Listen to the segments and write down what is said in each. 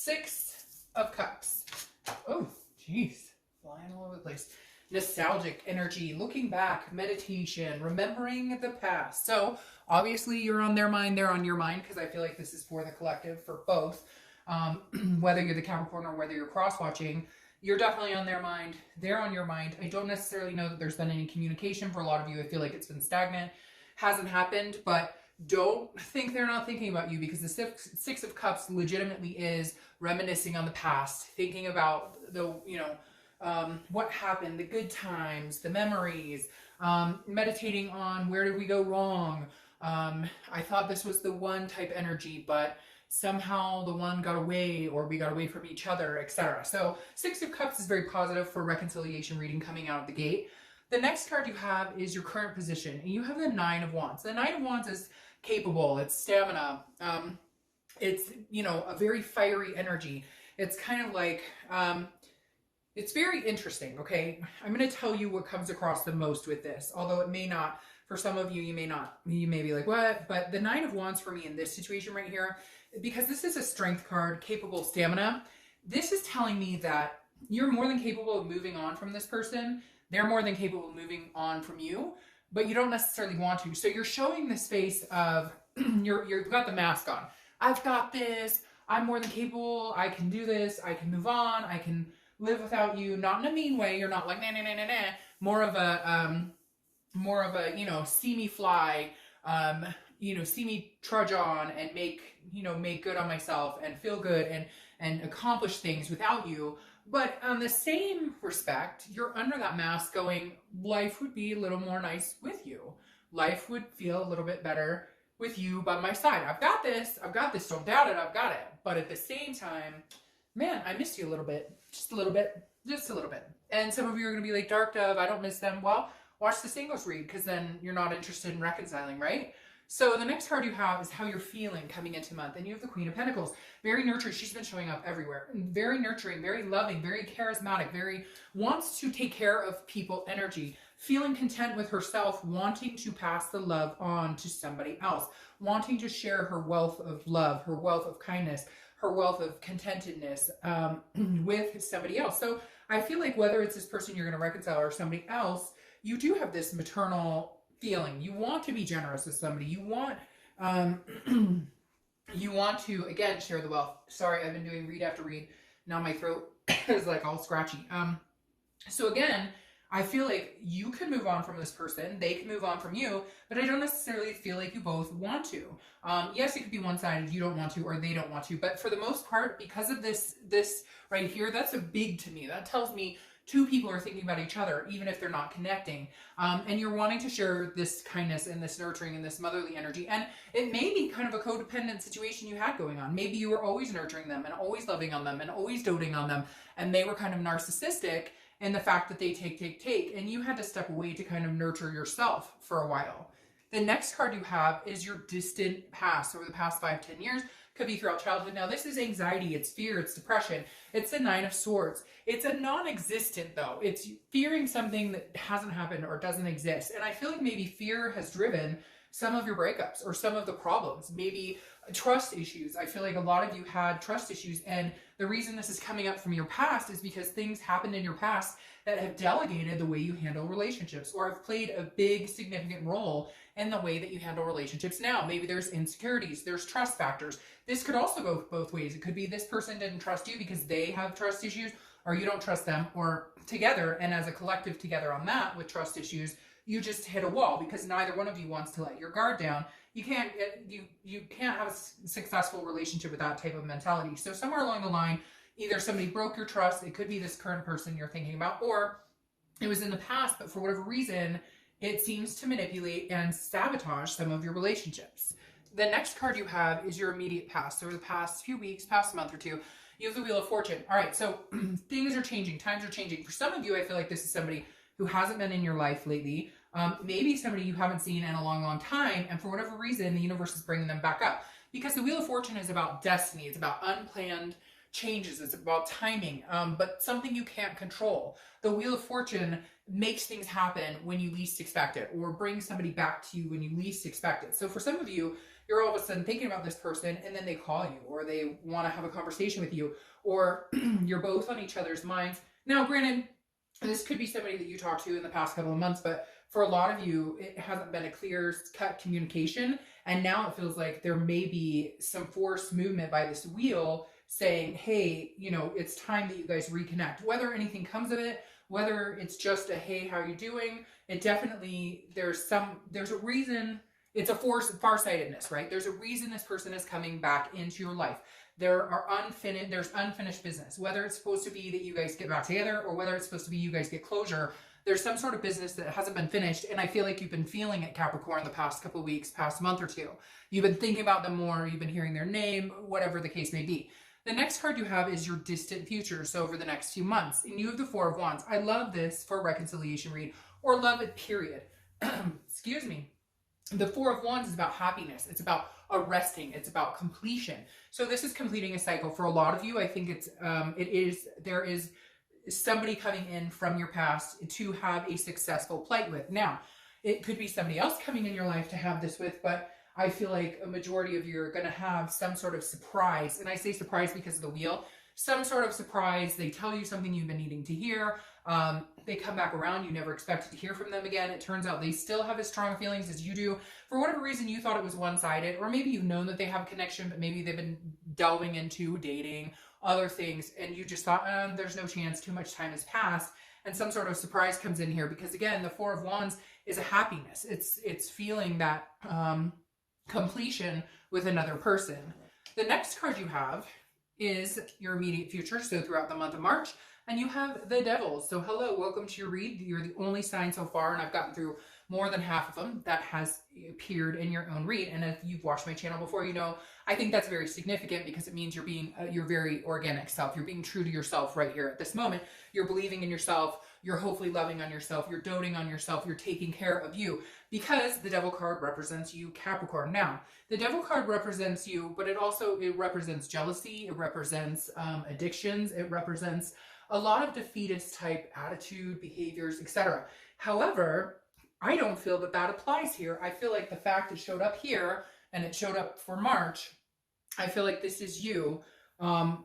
Six of Cups. Oh, geez. Flying all over the place. Nostalgic energy, looking back, meditation, remembering the past. So obviously you're on their mind, they're on your mind, because I feel like this is for the collective, for both. Whether you're the Capricorn or whether you're cross-watching, you're definitely on their mind. They're on your mind. I don't necessarily know that there's been any communication. For a lot of you, I feel like it's been stagnant. Hasn't happened, but don't think they're not thinking about you, because the Six of Cups legitimately is reminiscing on the past, thinking about the, what happened, the good times, the memories, meditating on where did we go wrong. I thought this was the one type energy, but somehow the one got away, or we got away from each other, etc. So Six of Cups is very positive for reconciliation reading coming out of the gate. The next card you have is your current position, and you have the Nine of Wands. The Nine of Wands is capable, it's stamina, it's, a very fiery energy. It's kind of like, it's very interesting, okay? I'm going to tell you what comes across the most with this, although it may not, for some of you, you may be like, what? But the Nine of Wands for me in this situation right here, because this is a strength card, capable, stamina, this is telling me that you're more than capable of moving on from this person. They're more than capable of moving on from you, but you don't necessarily want to. So you're showing this face of, you've got the mask on. I've got this. I'm more than capable. I can do this. I can move on. I can live without you. Not in a mean way. You're not like, nah, nah, nah, nah, nah. More of a, see me fly, see me trudge on and make good on myself and feel good and accomplish things without you. But on the same respect, you're under that mask going, life would be a little more nice with you. Life would feel a little bit better with you by my side. I've got this, don't doubt it, I've got it. But at the same time, man, I miss you a little bit, just a little bit. And some of you are going to be like, Dark Dove, I don't miss them. Well, watch the singles read, because then you're not interested in reconciling, right? So the next card you have is how you're feeling coming into month. And you have the Queen of Pentacles. Very nurturing. She's been showing up everywhere. Very nurturing, very loving, very charismatic, very wants to take care of people energy. Feeling content with herself, wanting to pass the love on to somebody else. Wanting to share her wealth of love, her wealth of kindness, her wealth of contentedness with somebody else. So I feel like whether it's this person you're going to reconcile or somebody else, you do have this maternal feeling. You want to be generous with somebody. You want to, again, share the wealth. Sorry, I've been doing read after read. Now my throat is like all scratchy. So again, I feel like you can move on from this person. They can move on from you, but I don't necessarily feel like you both want to. Yes, it could be one-sided. You don't want to, or they don't want to. But for the most part, because of this right here, that's a big to me. That tells me two people are thinking about each other, even if they're not connecting. And you're wanting to share this kindness and this nurturing and this motherly energy. And it may be kind of a codependent situation you had going on. Maybe you were always nurturing them and always loving on them and always doting on them. And they were kind of narcissistic in the fact that they take. And you had to step away to kind of nurture yourself for a while. The next card you have is your distant past over the past 5-10 years. Could be throughout childhood. Now, this is anxiety, it's fear, it's depression. It's the Nine of Swords. It's a non-existent, though. It's fearing something that hasn't happened or doesn't exist. And I feel like maybe fear has driven some of your breakups or some of the problems. Maybe trust issues. I feel like a lot of you had trust issues. And the reason this is coming up from your past is because things happened in your past that have delegated the way you handle relationships or have played a big, significant role in the way that you handle relationships now. Maybe there's insecurities, there's trust factors. This could also go both ways. It could be this person didn't trust you because they have trust issues, or you don't trust them, or together, and as a collective together on that with trust issues, you just hit a wall because neither one of you wants to let your guard down. You can't have a successful relationship with that type of mentality. So somewhere along the line, either somebody broke your trust, it could be this current person you're thinking about, or it was in the past, but for whatever reason, it seems to manipulate and sabotage some of your relationships. The next card you have is your immediate past. Over the past few weeks, past month or two, you have the Wheel of Fortune. All right, so things are changing. Times are changing. For some of you, I feel like this is somebody who hasn't been in your life lately. Maybe somebody you haven't seen in a long, long time. And for whatever reason, the universe is bringing them back up. Because the Wheel of Fortune is about destiny. It's about unplanned changes. It's about timing, but something you can't control. The Wheel of Fortune makes things happen when you least expect it, or brings somebody back to you when you least expect it. So for some of you, you're all of a sudden thinking about this person and then they call you or they want to have a conversation with you, or you're both on each other's minds. Now, granted, this could be somebody that you talked to in the past couple of months, but for a lot of you, it hasn't been a clear cut communication. And now it feels like there may be some forced movement by this wheel saying, hey, you know, it's time that you guys reconnect. Whether anything comes of it, whether it's just a, hey, how are you doing? It definitely, there's a reason. It's a farsightedness, right? There's a reason this person is coming back into your life. There's unfinished business, whether it's supposed to be that you guys get back together or whether it's supposed to be you guys get closure. There's some sort of business that hasn't been finished. And I feel like you've been feeling it, Capricorn, the past couple of weeks, past month or two. You've been thinking about them more. You've been hearing their name, whatever the case may be. The next card you have is your distant future. So over the next few months, and you have the Four of Wands. I love this for a reconciliation read or love it, period. Excuse me. The Four of Wands is about happiness. It's about arresting. It's about completion. So this is completing a cycle for a lot of you. I think there is somebody coming in from your past to have a successful plight with. Now, it could be somebody else coming in your life to have this with, but I feel like a majority of you are going to have some sort of surprise. And I say surprise because of the wheel. Some sort of surprise. They tell you something you've been needing to hear. They come back around. You never expected to hear from them again. It turns out they still have as strong feelings as you do. For whatever reason, you thought it was one-sided, or maybe you've known that they have a connection, but maybe they've been delving into dating, other things, and you just thought, there's no chance, too much time has passed, and some sort of surprise comes in here, because again, the Four of Wands is a happiness. It's feeling that completion with another person. The next card you have is your immediate future, so throughout the month of March, and you have the Devil. So hello, welcome to your read. You're the only sign so far, and I've gotten through more than half of them that has appeared in your own read. And if you've watched my channel before, you know I think that's very significant, because it means you're being your very organic self. You're being true to yourself right here at this moment. You're believing in yourself. You're hopefully loving on yourself. You're doting on yourself. You're taking care of you, because the Devil card represents you, Capricorn. Now, the Devil card represents you, but it represents jealousy. It represents addictions. It represents a lot of defeatist type attitude, behaviors, etc. However, I don't feel that that applies here. I feel like the fact it showed up here and it showed up for March, I feel like this is you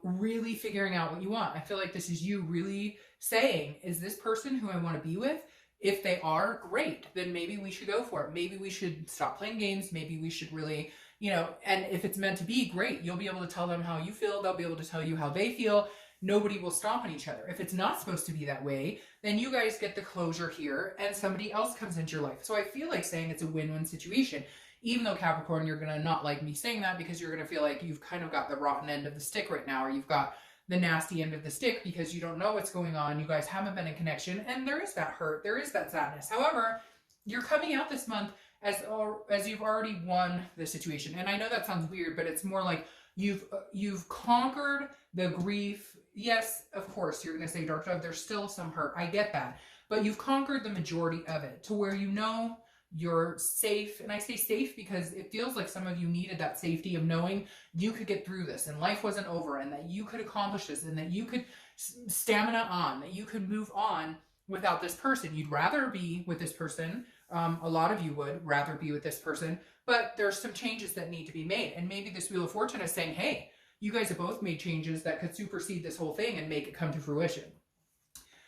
really figuring out what you want. I feel like this is you really saying, is this person who I want to be with? If they are, great, then maybe we should go for it. Maybe we should stop playing games. Maybe we should really, and if it's meant to be, great. You'll be able to tell them how you feel. They'll be able to tell you how they feel. Nobody will stomp on each other. If it's not supposed to be that way, then you guys get the closure here and somebody else comes into your life. So I feel like saying it's a win-win situation. Even though, Capricorn, you're going to not like me saying that, because you're going to feel like you've kind of got the rotten end of the stick right now, or you've got the nasty end of the stick because you don't know what's going on. You guys haven't been in connection, and there is that hurt. There is that sadness. However, you're coming out this month as you've already won the situation. And I know that sounds weird, but it's more like you've conquered the grief. Yes, of course, you're going to say dark dove. There's still some hurt. I get that. But you've conquered the majority of it to where you know you're safe. And I say safe because it feels like some of you needed that safety of knowing you could get through this and life wasn't over, and that you could accomplish this, and that you could stamina on, that you could move on without this person. You'd rather be with this person. A lot of you would rather be with this person, but there's some changes that need to be made. And maybe this Wheel of Fortune is saying, hey, you guys have both made changes that could supersede this whole thing and make it come to fruition.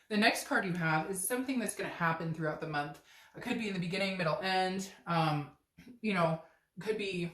The next card you have is something that's going to happen throughout the month. It could be in the beginning, middle, end. Could be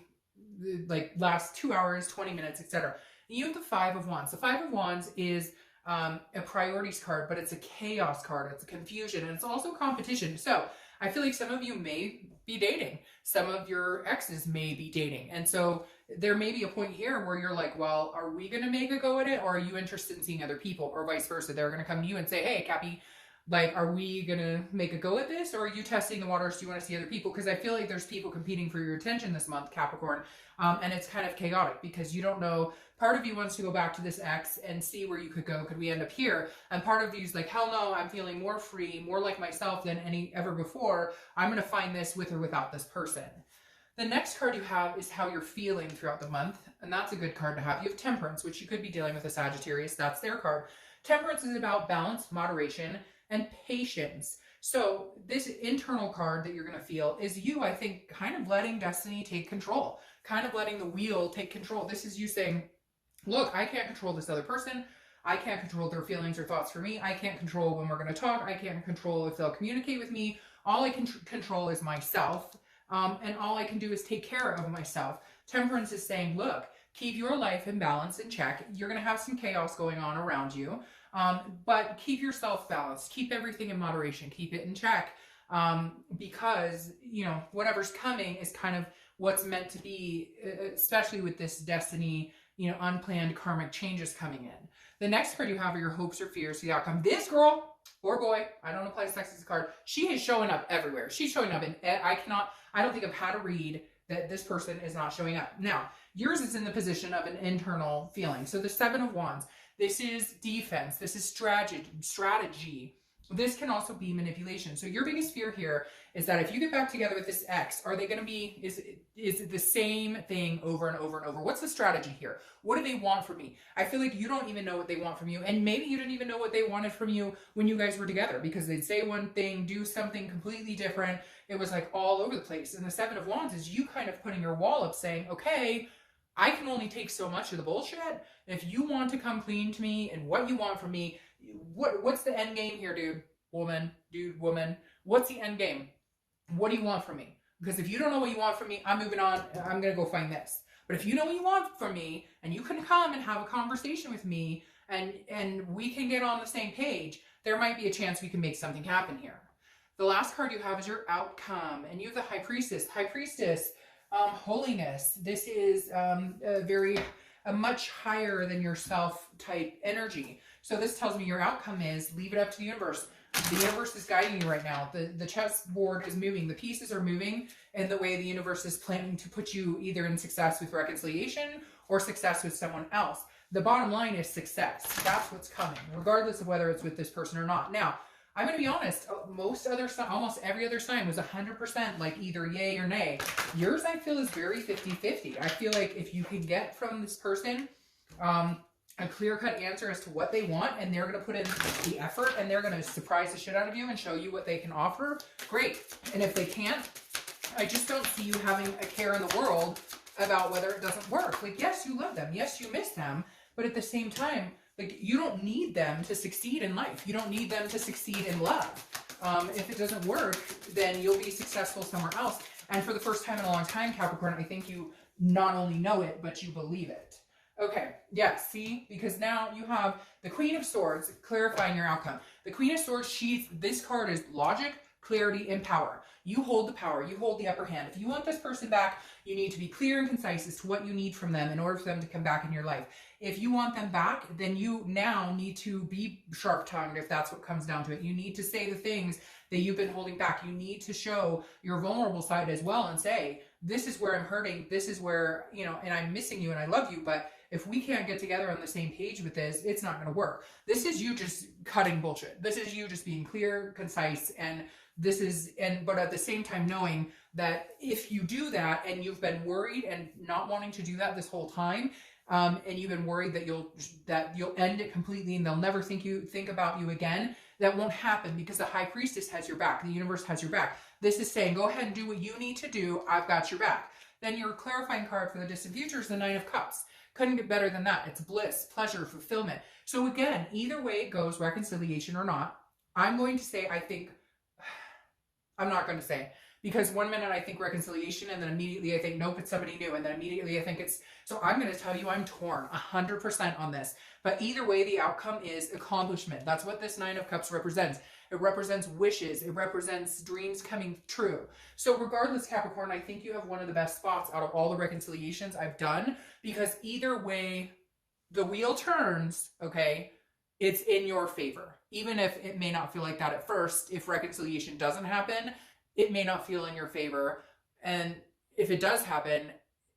like last 2 hours, 20 minutes, etc. You have the Five of Wands. The Five of Wands is a priorities card, but it's a chaos card. It's a confusion, and it's also competition. So I feel like some of you may be dating. Some of your exes may be dating. And so there may be a point here where you're like, well, are we going to make a go at it? Or are you interested in seeing other people, or vice versa? They're going to come to you and say, hey, Cappy, like, are we going to make a go at this? Or are you testing the waters? Do you want to see other people? Because I feel like there's people competing for your attention this month, Capricorn. And it's kind of chaotic because you don't know. Part of you wants to go back to this ex and see where you could go. Could we end up here? And part of you is like, hell no, I'm feeling more free, more like myself than ever before. I'm going to find this with or without this person. The next card you have is how you're feeling throughout the month. And that's a good card to have. You have Temperance, which you could be dealing with a Sagittarius. That's their card. Temperance is about balance, moderation, and patience. So this internal card that you're going to feel is you, I think, kind of letting destiny take control, kind of letting the wheel take control. This is you saying, look, I can't control this other person. I can't control their feelings or thoughts for me. I can't control when we're going to talk. I can't control if they'll communicate with me. All I can control is myself. And all I can do is take care of myself. Temperance is saying, look, keep your life in balance and check. You're going to have some chaos going on around you. But keep yourself balanced. Keep everything in moderation. Keep it in check. Because, you know, whatever's coming is kind of what's meant to be, especially with this destiny, you know, unplanned karmic changes coming in. The next card you have are your hopes or fears, the outcome. This girl or boy, I don't apply sex as a card. She is showing up everywhere. She's showing up in, I don't think I've had a read that this person is not showing up. Now, yours is in the position of an internal feeling. So the Seven of Wands, this is defense. This is strategy. This can also be manipulation. So your biggest fear here is that if you get back together with this ex, are they going to be, is it the same thing over and over and over? What's the strategy here? What do they want from me? I feel like you don't even know what they want from you. And maybe you didn't even know what they wanted from you when you guys were together, because they'd say one thing, do something completely different. It was like all over the place. And the Seven of Wands is you kind of putting your wall up saying, okay, I can only take so much of the bullshit. If you want to come clean to me and what you want from me, what's the end game here, dude, woman, what's the end game? What do you want from me? Because if you don't know what you want from me, I'm moving on. I'm going to go find this. But if you know what you want from me and you can come and have a conversation with me and we can get on the same page, there might be a chance we can make something happen here. The last card you have is your outcome, and you have the High Priestess. High Priestess, holiness. This is a much higher than yourself type energy. So this tells me your outcome is leave it up to the universe. The universe is guiding you right now. The chessboard is moving. The pieces are moving in the way the universe is planning to put you either in success with reconciliation or success with someone else. The bottom line is success. That's what's coming, regardless of whether it's with this person or not. Now, I'm going to be honest, almost every other sign was 100% like either yay or nay. Yours, I feel, is very 50-50. I feel like if you can get from this person a clear-cut answer as to what they want, and they're going to put in the effort, and they're going to surprise the shit out of you and show you what they can offer, great. And if they can't, I just don't see you having a care in the world about whether it doesn't work. Like, yes, you love them. Yes, you miss them. But at the same time, like, you don't need them to succeed in life. You don't need them to succeed in love. If it doesn't work, then you'll be successful somewhere else. And for the first time in a long time, Capricorn, I think you not only know it, but you believe it. Okay, yes, see? Because now you have the Queen of Swords clarifying your outcome. The Queen of Swords, this card is logic, clarity, and power. You hold the power. You hold the upper hand. If you want this person back, you need to be clear and concise as to what you need from them in order for them to come back in your life. If you want them back, then you now need to be sharp-tongued if that's what comes down to it. You need to say the things that you've been holding back. You need to show your vulnerable side as well and say, this is where I'm hurting. This is where, you know, and I'm missing you and I love you, but if we can't get together on the same page with this, it's not going to work. This is you just cutting bullshit. This is you just being clear, concise, but at the same time knowing that if you do that and you've been worried and not wanting to do that this whole time, and you've been worried that you'll end it completely and they'll never think about you again, that won't happen because the High Priestess has your back. The universe has your back. This is saying, go ahead and do what you need to do. I've got your back. Then your clarifying card for the distant future is the Nine of Cups. Couldn't get better than that. It's bliss, pleasure, fulfillment. So again, either way it goes, reconciliation or not, I'm going to say, I'm not going to say, because one minute I think reconciliation and then immediately I think, nope, it's somebody new. And then immediately I think so I'm going to tell you I'm torn 100% on this. But either way, the outcome is accomplishment. That's what this Nine of Cups represents. It represents wishes. It represents dreams coming true. So regardless, Capricorn, I think you have one of the best spots out of all the reconciliations I've done, because either way the wheel turns, okay, it's in your favor. Even if it may not feel like that at first, if reconciliation doesn't happen, it may not feel in your favor. And if it does happen,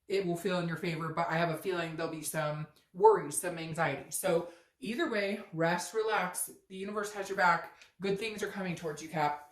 it will feel in your favor, but I have a feeling there'll be some worries, some anxiety. So either way, rest, relax. The universe has your back. Good things are coming towards you, Cap.